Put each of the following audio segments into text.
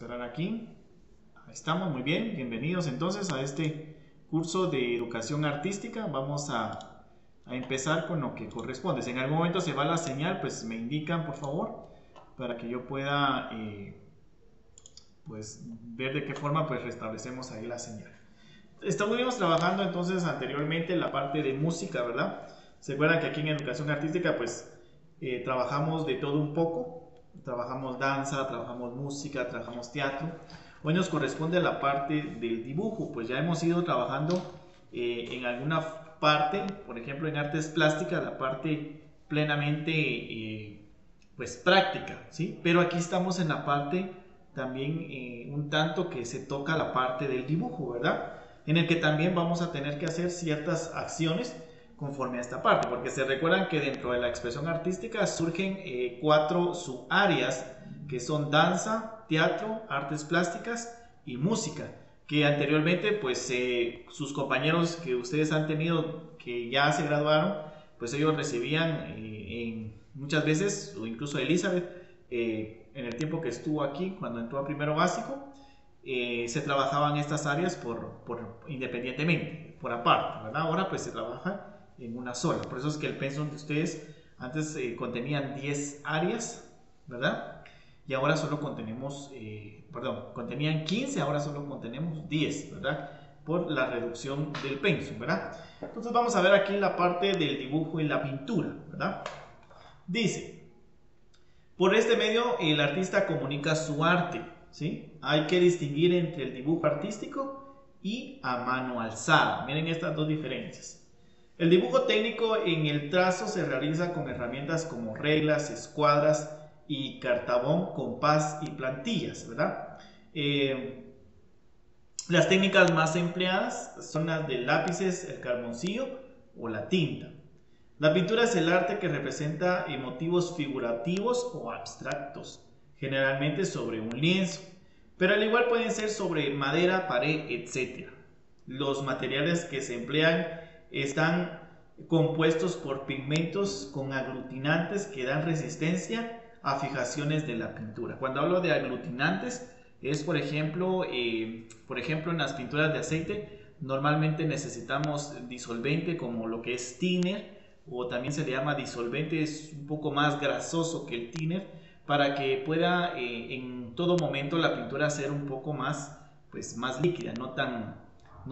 esperar aquí. Ahí estamos, muy bien. Bienvenidos entonces a este curso de educación artística. Vamos a empezar con lo que corresponde. Si en algún momento se va la señal, pues me indican, por favor, para que yo pueda pues ver de qué forma pues restablecemos ahí la señal. Estuvimos trabajando entonces anteriormente la parte de música, ¿verdad? Se acuerdan que aquí en educación artística pues trabajamos de todo un poco. Trabajamos danza, trabajamos música, trabajamos teatro. Hoy nos corresponde la parte del dibujo, pues ya hemos ido trabajando en alguna parte, por ejemplo en artes plásticas, la parte plenamente pues práctica, ¿sí? Pero aquí estamos en la parte también un tanto que se toca la parte del dibujo, ¿verdad? En el que también vamos a tener que hacer ciertas acciones conforme a esta parte, porque se recuerdan que dentro de la expresión artística surgen 4 subáreas que son danza, teatro, artes plásticas y música, que anteriormente pues sus compañeros que ustedes han tenido que ya se graduaron, pues ellos recibían muchas veces, o incluso Elizabeth, en el tiempo que estuvo aquí, cuando entró a primero básico, se trabajaban estas áreas independientemente, por aparte, ¿verdad? Ahora pues se trabaja en una sola. Por eso es que el pensum de ustedes antes contenían 10 áreas, ¿verdad? Y ahora solo contenemos, contenían 15, ahora solo contenemos 10, ¿verdad? Por la reducción del pensum, ¿verdad? Entonces vamos a ver aquí la parte del dibujo y la pintura, ¿verdad? Dice, por este medio el artista comunica su arte, ¿sí? Hay que distinguir entre el dibujo artístico y a mano alzada. Miren estas dos diferencias. El dibujo técnico en el trazo se realiza con herramientas como reglas, escuadras y cartabón, compás y plantillas, ¿verdad? Las técnicas más empleadas son las de lápices, el carboncillo o la tinta. La pintura es el arte que representa motivos figurativos o abstractos, generalmente sobre un lienzo, pero al igual pueden ser sobre madera, pared, etc. Los materiales que se emplean están compuestos por pigmentos con aglutinantes que dan resistencia a fijaciones de la pintura. Cuando hablo de aglutinantes es por ejemplo en las pinturas de aceite normalmente necesitamos disolvente como lo que es thinner, o también se le llama disolvente, es un poco más grasoso que el thinner, para que pueda en todo momento la pintura ser un poco más, pues, más líquida, no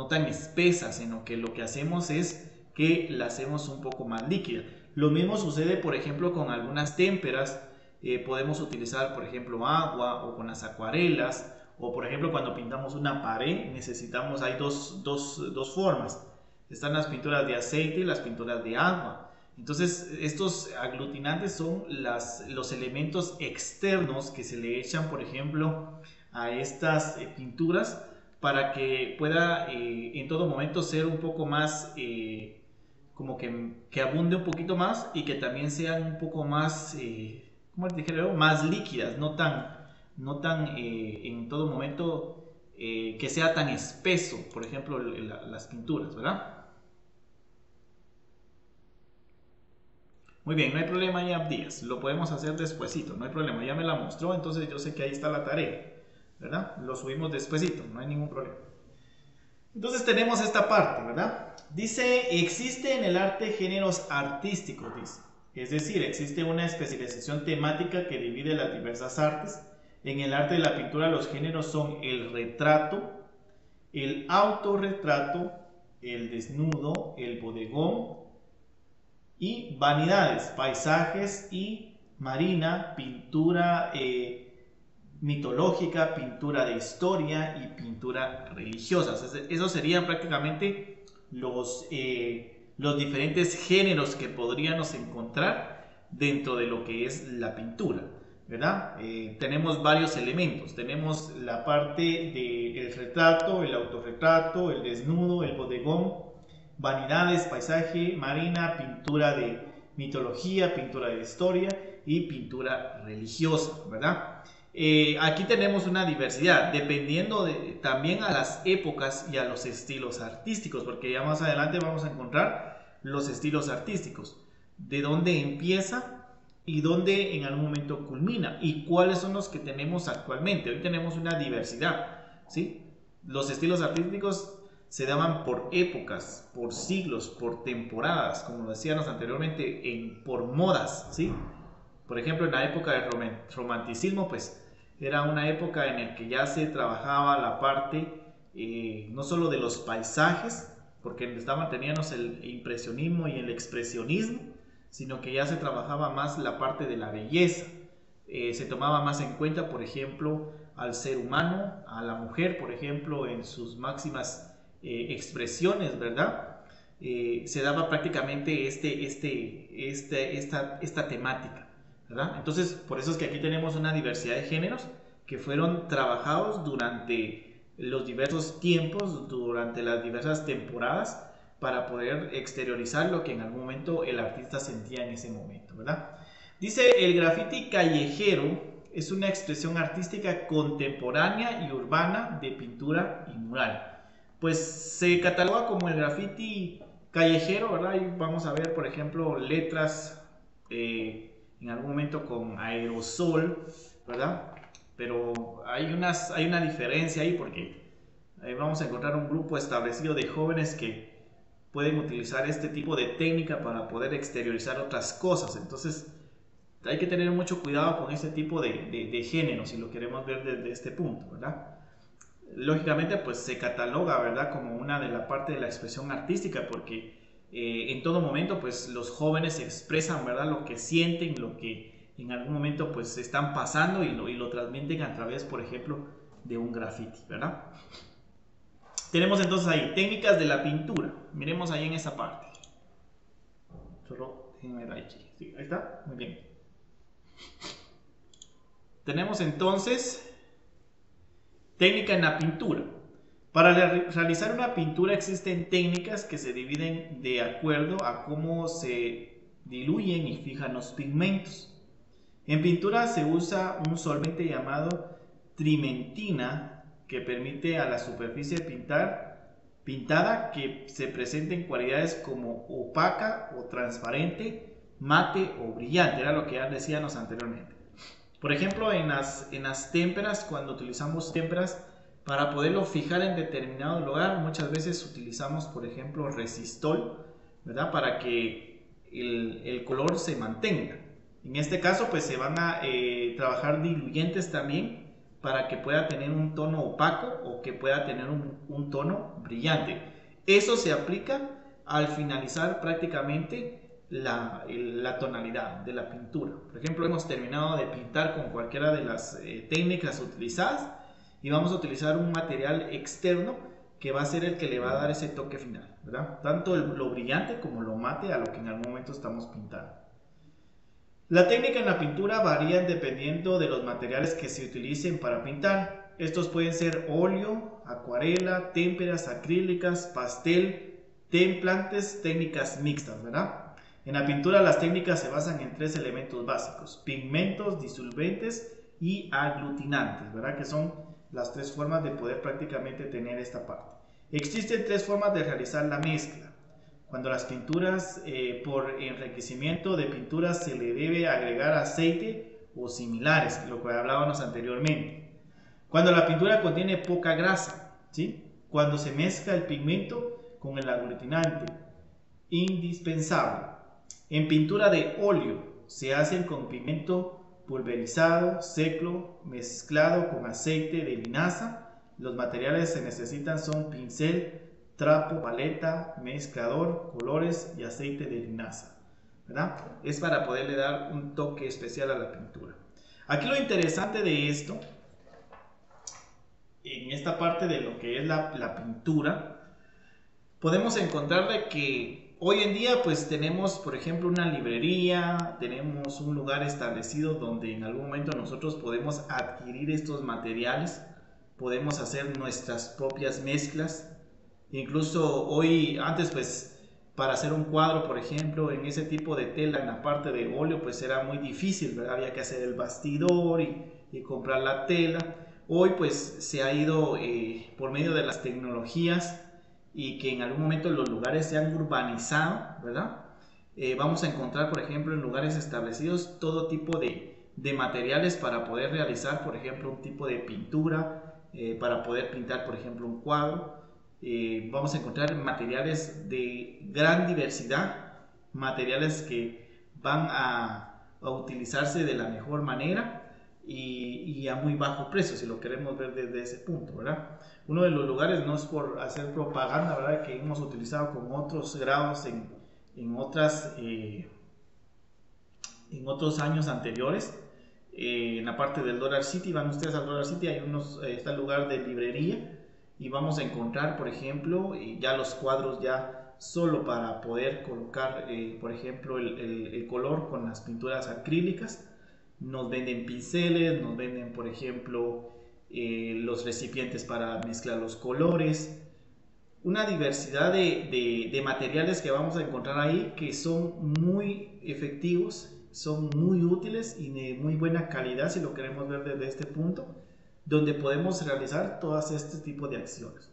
tan espesa, sino que lo que hacemos es que la hacemos un poco más líquida. Lo mismo sucede, por ejemplo, con algunas témperas. Podemos utilizar, por ejemplo, agua, o con las acuarelas, o por ejemplo cuando pintamos una pared necesitamos, hay dos formas. Están las pinturas de aceite y las pinturas de agua. Entonces estos aglutinantes son los elementos externos que se le echan, por ejemplo, a estas pinturas para que pueda en todo momento ser un poco más, como que abunde un poquito más, y que también sean un poco más, ¿cómo les dije? Más líquidas, no tan en todo momento que sea tan espeso, por ejemplo, las pinturas, ¿verdad? Muy bien, no hay problema ya, Díaz, lo podemos hacer despuesito, no hay problema, ya me la mostró, entonces yo sé que ahí está la tarea, ¿verdad? Lo subimos despuesito, no hay ningún problema. Entonces tenemos esta parte, ¿verdad? Dice, existe en el arte géneros artísticos, dice. Es decir, existe una especialización temática que divide las diversas artes. En el arte de la pintura los géneros son el retrato, el autorretrato, el desnudo, el bodegón y vanidades, paisajes y marina, pintura mitológica, pintura de historia y pintura religiosa. Esos serían prácticamente los diferentes géneros que podríamos encontrar dentro de lo que es la pintura, ¿verdad? Tenemos varios elementos. Tenemos la parte del retrato, el autorretrato, el desnudo, el bodegón, vanidades, paisaje, marina, pintura de mitología, pintura de historia y pintura religiosa, ¿verdad? Aquí tenemos una diversidad, dependiendo también a las épocas y a los estilos artísticos, porque ya más adelante vamos a encontrar los estilos artísticos. ¿De dónde empieza y dónde en algún momento culmina y cuáles son los que tenemos actualmente. Hoy tenemos una diversidad, ¿sí? Los estilos artísticos se daban por épocas, por siglos, por temporadas, como decíamos anteriormente, por modas, ¿sí? Por ejemplo, en la época del romanticismo, pues era una época en la que ya se trabajaba la parte no solo de los paisajes, porque teníamos el impresionismo y el expresionismo, sino que ya se trabajaba más la parte de la belleza. Se tomaba más en cuenta, por ejemplo, al ser humano, a la mujer, por ejemplo, en sus máximas expresiones, ¿verdad? Se daba prácticamente esta temática, ¿verdad? Entonces, por eso es que aquí tenemos una diversidad de géneros que fueron trabajados durante los diversos tiempos, durante las diversas temporadas, para poder exteriorizar lo que en algún momento el artista sentía en ese momento, ¿verdad? Dice, el graffiti callejero es una expresión artística contemporánea y urbana de pintura y mural. Pues se cataloga como el graffiti callejero, ¿verdad? Y vamos a ver, por ejemplo, letras en algún momento con aerosol, ¿verdad? Pero hay una diferencia ahí porque vamos a encontrar un grupo establecido de jóvenes que pueden utilizar este tipo de técnica para poder exteriorizar otras cosas. Entonces hay que tener mucho cuidado con este tipo de género si lo queremos ver desde este punto, ¿verdad? Lógicamente pues se cataloga, ¿verdad?, como una de la parte de la expresión artística porque en todo momento pues los jóvenes expresan, ¿verdad?, lo que sienten, lo que en algún momento pues están pasando y lo transmiten a través, por ejemplo, de un graffiti, ¿verdad? Tenemos entonces ahí técnicas de la pintura. Miremos ahí en esa parte. Solo déjenme ver aquí. Sí, ahí está. Muy bien. Tenemos entonces técnica en la pintura. Para realizar una pintura existen técnicas que se dividen de acuerdo a cómo se diluyen y fijan los pigmentos. En pintura se usa un solvente llamado trimentina que permite a la superficie pintada que se presenten cualidades como opaca o transparente, mate o brillante, era lo que ya decíamos anteriormente. Por ejemplo, en las témperas, cuando utilizamos témperas, para poderlo fijar en determinado lugar, muchas veces utilizamos, por ejemplo, resistol, ¿verdad?, para que el color se mantenga. En este caso, pues se van a trabajar diluyentes también para que pueda tener un tono opaco o que pueda tener un tono brillante. Eso se aplica al finalizar prácticamente la tonalidad de la pintura. Por ejemplo, hemos terminado de pintar con cualquiera de las técnicas utilizadas y vamos a utilizar un material externo que va a ser el que le va a dar ese toque final, ¿verdad? Tanto lo brillante como lo mate a lo que en algún momento estamos pintando. La técnica en la pintura varía dependiendo de los materiales que se utilicen para pintar. Estos pueden ser óleo, acuarela, témperas acrílicas, pastel, templantes, técnicas mixtas, ¿verdad? En la pintura las técnicas se basan en tres elementos básicos: pigmentos, disolventes y aglutinantes, ¿verdad?, que son las tres formas de poder prácticamente tener esta parte. Existen tres formas de realizar la mezcla. Cuando las pinturas por enriquecimiento de pinturas se le debe agregar aceite o similares, lo que hablábamos anteriormente. Cuando la pintura contiene poca grasa, ¿sí?, cuando se mezcla el pigmento con el aglutinante, indispensable. En pintura de óleo se hacen con pigmento pulverizado, seco, mezclado con aceite de linaza. Los materiales que se necesitan son pincel, trapo, paleta, mezclador, colores y aceite de linaza, ¿verdad? Es para poderle dar un toque especial a la pintura. Aquí lo interesante de esto, en esta parte de lo que es la pintura, podemos encontrarle que hoy en día pues tenemos, por ejemplo, una librería, tenemos un lugar establecido donde en algún momento nosotros podemos adquirir estos materiales, podemos hacer nuestras propias mezclas. Incluso hoy, antes pues para hacer un cuadro, por ejemplo, en ese tipo de tela, en la parte de óleo, pues era muy difícil, ¿verdad? Había que hacer el bastidor y comprar la tela. Hoy pues se ha ido por medio de las tecnologías y que en algún momento los lugares se han urbanizado, ¿verdad? Vamos a encontrar, por ejemplo, en lugares establecidos todo tipo de materiales para poder realizar, por ejemplo, un tipo de pintura, para poder pintar, por ejemplo, un cuadro. Vamos a encontrar materiales de gran diversidad, materiales que van a utilizarse de la mejor manera y a muy bajo precio, si lo queremos ver desde ese punto, ¿verdad? Uno de los lugares, no es por hacer propaganda, ¿verdad?, que hemos utilizado con otros grados en otras en otros años anteriores, en la parte del Dollar City. Van ustedes al Dollar City, hay está el lugar de librería y vamos a encontrar, por ejemplo, ya los cuadros ya solo para poder colocar, por ejemplo, el color con las pinturas acrílicas. Nos venden pinceles, nos venden, por ejemplo, los recipientes para mezclar los colores, una diversidad de materiales que vamos a encontrar ahí que son muy efectivos, son muy útiles y de muy buena calidad si lo queremos ver desde este punto, donde podemos realizar todas este tipo de acciones.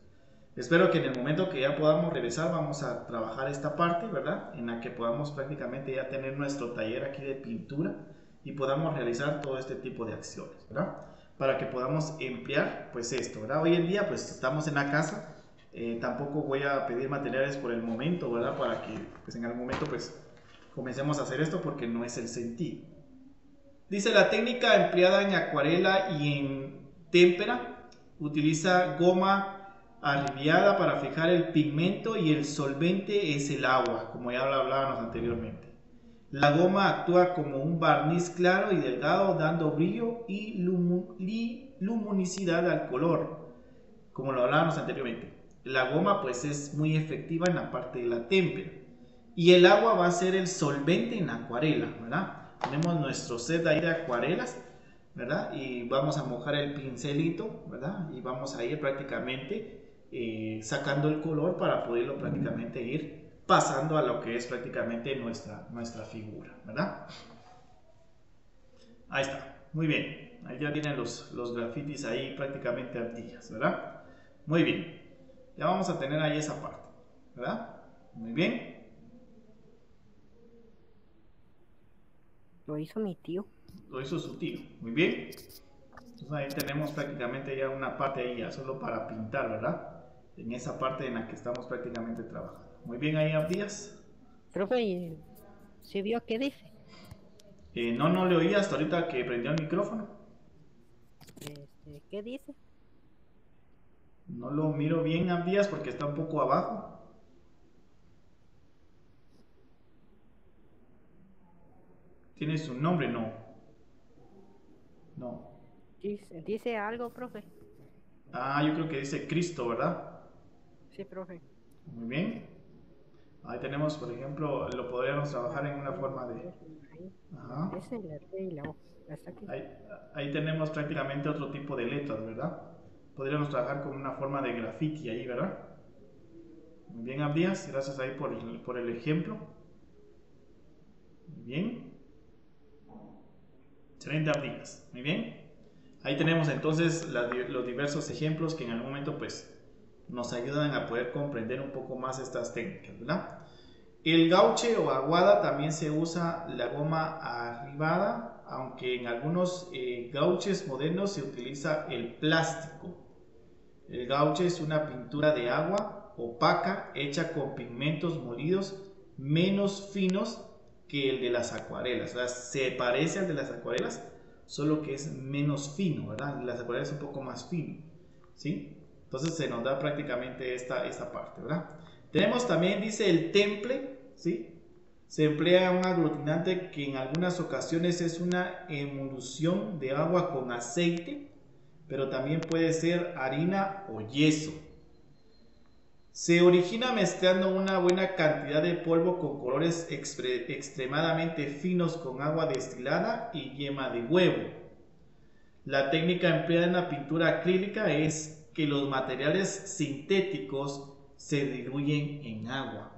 Espero que en el momento que ya podamos regresar vamos a trabajar esta parte, ¿verdad?, en la que podamos prácticamente ya tener nuestro taller aquí de pintura y podamos realizar todo este tipo de acciones, ¿verdad?, para que podamos emplear pues esto, ¿verdad? Hoy en día pues estamos en la casa. Tampoco voy a pedir materiales por el momento, ¿verdad?, para que pues en algún momento pues comencemos a hacer esto, porque no es el sentido. Dice: la técnica empleada en acuarela y en témpera utiliza goma arribiada para fijar el pigmento y el solvente es el agua, como ya lo hablábamos anteriormente. La goma actúa como un barniz claro y delgado, dando brillo y luminosidad al color, como lo hablábamos anteriormente. La goma pues es muy efectiva en la parte de la témpera y el agua va a ser el solvente en la acuarela, ¿verdad? Tenemos nuestro set ahí de acuarelas, ¿verdad? Y vamos a mojar el pincelito, ¿verdad? Y vamos a ir prácticamente sacando el color para poderlo prácticamente ir pasando a lo que es prácticamente nuestra figura, ¿verdad? Ahí está, muy bien. Ahí ya tienen los grafitis ahí prácticamente ardillas, ¿verdad? Muy bien. Ya vamos a tener ahí esa parte, ¿verdad? Muy bien. Lo hizo mi tío. Lo hizo su tío. Muy bien. Entonces ahí tenemos prácticamente ya una parte ahí ya solo para pintar, ¿verdad? En esa parte en la que estamos prácticamente trabajando. Muy bien ahí, Abdías. Profe, ¿sí vio qué dice? No le oí hasta ahorita que prendió el micrófono. ¿Qué dice? No lo miro bien, Abdías, porque está un poco abajo. ¿Tiene su nombre? No. No. Dice algo, profe. Ah, yo creo que dice Cristo, ¿verdad? Sí, profe. Muy bien. Ahí tenemos, por ejemplo, lo podríamos trabajar en una forma de... Ahí. Ajá. Esa es la T y la O. Hasta aquí. Ahí, ahí tenemos prácticamente otro tipo de letras, ¿verdad? Podríamos trabajar con una forma de graffiti ahí, ¿verdad? Muy bien, Abdías, gracias ahí por el ejemplo. Muy bien. Excelente, Abdías. Muy bien. Ahí tenemos entonces los diversos ejemplos que en algún momento pues nos ayudan a poder comprender un poco más estas técnicas, ¿verdad? El gauche o aguada también se usa la goma arribada, aunque en algunos gauches modernos se utiliza el plástico. El gauche es una pintura de agua opaca hecha con pigmentos molidos menos finos que el de las acuarelas. O sea, se parece al de las acuarelas, solo que es menos fino, ¿verdad? El de las acuarelas es un poco más fino, ¿sí? Entonces se nos da prácticamente esta parte, ¿verdad? Tenemos también, dice, el temple, ¿sí? Se emplea un aglutinante que en algunas ocasiones es una emulsión de agua con aceite, pero también puede ser harina o yeso. Se origina mezclando una buena cantidad de polvo con colores extremadamente finos con agua destilada y yema de huevo. La técnica empleada en la pintura acrílica es que los materiales sintéticos se diluyen en agua.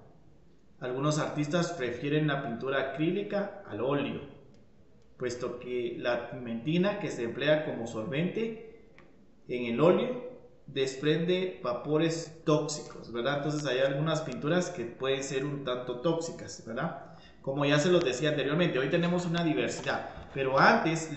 Algunos artistas prefieren la pintura acrílica al óleo, puesto que la pigmentina que se emplea como solvente en el óleo desprende vapores tóxicos, ¿verdad? Entonces hay algunas pinturas que pueden ser un tanto tóxicas, ¿verdad? como ya se los decía anteriormente, hoy tenemos una diversidad, pero antes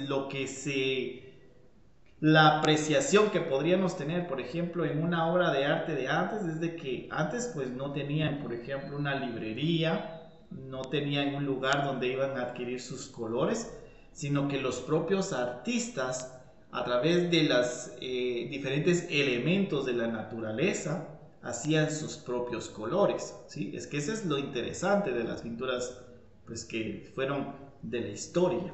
la apreciación que podríamos tener, por ejemplo, en una obra de arte de antes, es de que antes pues no tenían, por ejemplo, una librería, no tenían un lugar donde iban a adquirir sus colores, sino que los propios artistas, a través de los diferentes elementos de la naturaleza, hacían sus propios colores, ¿sí? Es que eso es lo interesante de las pinturas pues, que fueron de la historia.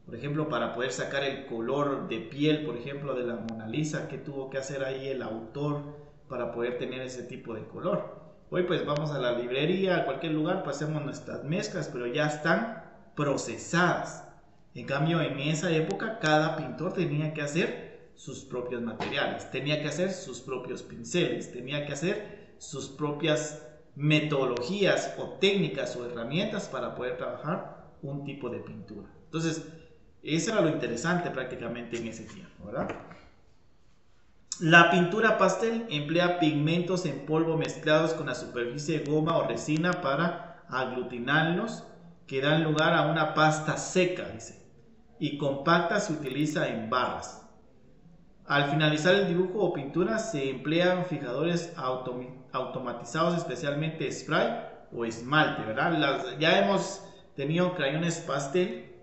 Por ejemplo, para poder sacar el color de piel, por ejemplo, de la Mona Lisa, ¿qué tuvo que hacer ahí el autor para poder tener ese tipo de color? Hoy pues vamos a la librería, a cualquier lugar, pues hacemos nuestras mezclas, pero ya están procesadas. En cambio, en esa época, cada pintor tenía que hacer sus propios materiales, tenía que hacer sus propios pinceles, tenía que hacer sus propias metodologías o técnicas o herramientas para poder trabajar un tipo de pintura. Entonces, eso era lo interesante prácticamente en ese tiempo, ¿verdad? La pintura pastel emplea pigmentos en polvo mezclados con la superficie de goma o resina para aglutinarlos, que dan lugar a una pasta seca, dice, y compacta. Se utiliza en barras. Al finalizar el dibujo o pintura se emplean fijadores automatizados, especialmente spray o esmalte, ¿verdad? Ya hemos tenido crayones pastel.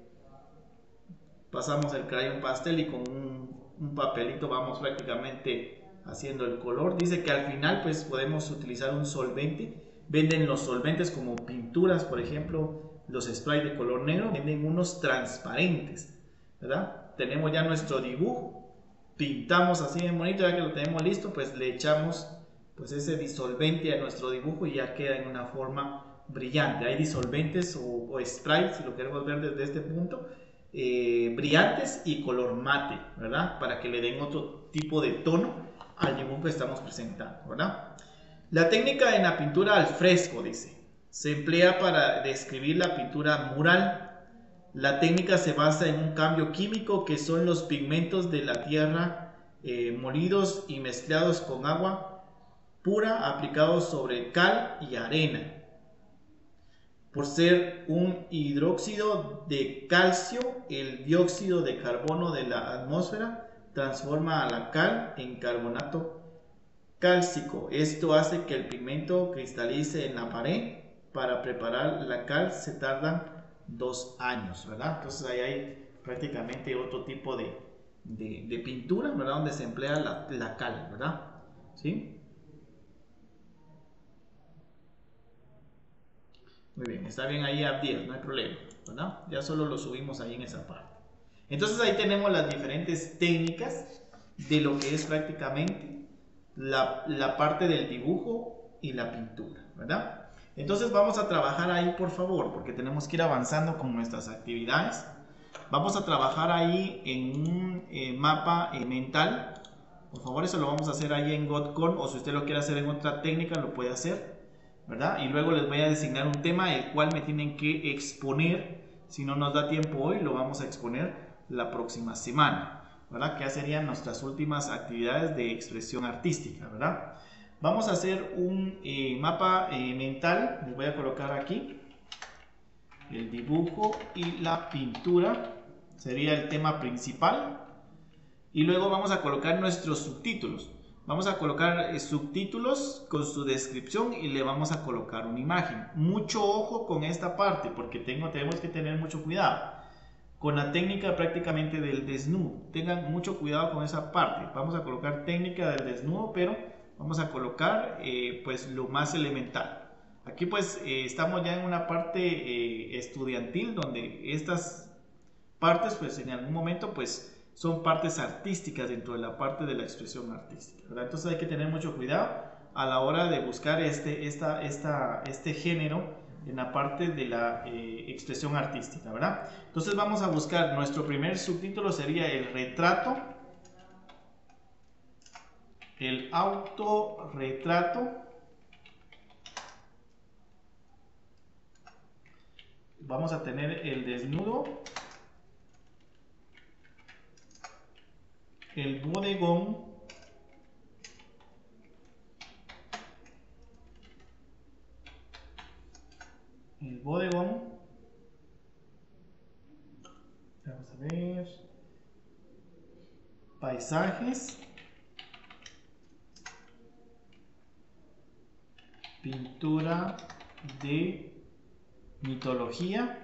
Pasamos el crayón pastel y con un papelito vamos prácticamente haciendo el color. Dice que al final pues podemos utilizar un solvente. Venden los solventes como pinturas, por ejemplo, los sprays de color negro, venden unos transparentes, ¿verdad? Tenemos ya nuestro dibujo, pintamos así de bonito, ya que lo tenemos listo, pues le echamos pues ese disolvente a nuestro dibujo y ya queda en una forma brillante. Hay disolventes o sprays, si lo queremos ver desde este punto, brillantes y color mate, ¿verdad? Para que le den otro tipo de tono al dibujo que estamos presentando, ¿verdad? La técnica en la pintura al fresco, dice, se emplea para describir la pintura mural. La técnica se basa en un cambio químico que son los pigmentos de la tierra molidos y mezclados con agua pura aplicados sobre cal y arena. Por ser un hidróxido de calcio, el dióxido de carbono de la atmósfera transforma a la cal en carbonato cálcico. Esto hace que el pigmento cristalice en la pared. Para preparar la cal se tardan 2 años, ¿verdad? Entonces ahí hay prácticamente otro tipo de pintura, ¿verdad? Donde se emplea la cal, ¿verdad? ¿Sí? Muy bien, está bien ahí Abdiel, no hay problema, ¿verdad? Ya solo lo subimos ahí en esa parte. Entonces ahí tenemos las diferentes técnicas de lo que es prácticamente la parte del dibujo y la pintura, ¿verdad? Entonces vamos a trabajar ahí, por favor, porque tenemos que ir avanzando con nuestras actividades. Vamos a trabajar ahí en un mapa mental. Por favor, eso lo vamos a hacer ahí en GodCon, o si usted lo quiere hacer en otra técnica, lo puede hacer, ¿verdad? Y luego les voy a designar un tema el cual me tienen que exponer. Si no nos da tiempo hoy, lo vamos a exponer la próxima semana, ¿verdad? Que ya serían nuestras últimas actividades de expresión artística, ¿verdad? Vamos a hacer un mapa mental. Les voy a colocar aquí el dibujo y la pintura, sería el tema principal. Y luego vamos a colocar nuestros subtítulos. Vamos a colocar subtítulos con su descripción y le vamos a colocar una imagen. Mucho ojo con esta parte porque tenemos que tener mucho cuidado con la técnica prácticamente del desnudo. Tengan mucho cuidado con esa parte. Vamos a colocar técnica del desnudo, pero vamos a colocar pues lo más elemental. Aquí pues estamos ya en una parte estudiantil donde estas partes pues en algún momento pues son partes artísticas dentro de la parte de la expresión artística, ¿verdad? Entonces hay que tener mucho cuidado a la hora de buscar este género en la parte de la expresión artística, ¿verdad? Entonces vamos a buscar, nuestro primer subtítulo sería el retrato, el autorretrato, vamos a tener el desnudo, el bodegón, paisajes, pintura de mitología,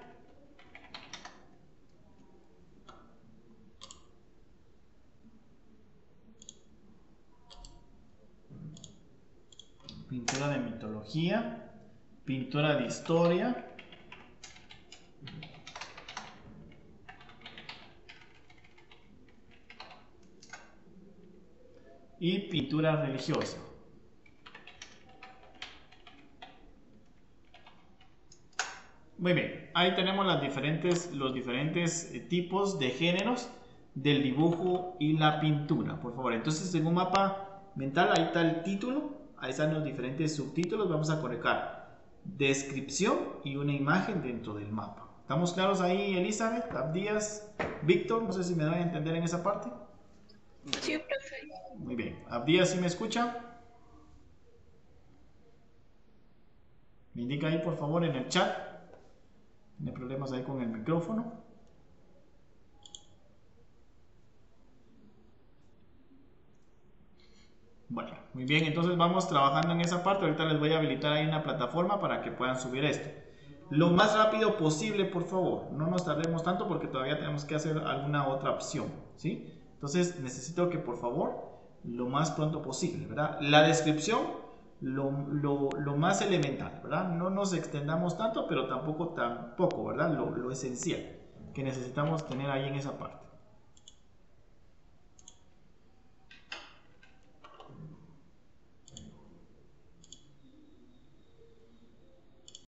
pintura de mitología, pintura de historia, y pintura religiosa. Muy bien, ahí tenemos los diferentes tipos de géneros del dibujo y la pintura, por favor. Entonces, en un mapa mental, ahí está el título, ahí están los diferentes subtítulos. Vamos a colocar descripción y una imagen dentro del mapa. ¿Estamos claros ahí, Elizabeth, Abdías, Víctor? No sé si me dan a entender en esa parte. Sí, profe. Muy bien. Abdías, ¿sí me escucha? Me indica ahí, por favor, en el chat. Tiene problemas ahí con el micrófono. Bueno, muy bien, entonces vamos trabajando en esa parte. Ahorita les voy a habilitar ahí una plataforma para que puedan subir esto. Lo más rápido posible, por favor. No nos tardemos tanto porque todavía tenemos que hacer alguna otra opción, ¿sí? Entonces necesito que, por favor, lo más pronto posible, ¿verdad? La descripción, lo más elemental, ¿verdad? No nos extendamos tanto, pero tampoco, ¿verdad? Lo esencial que necesitamos tener ahí en esa parte.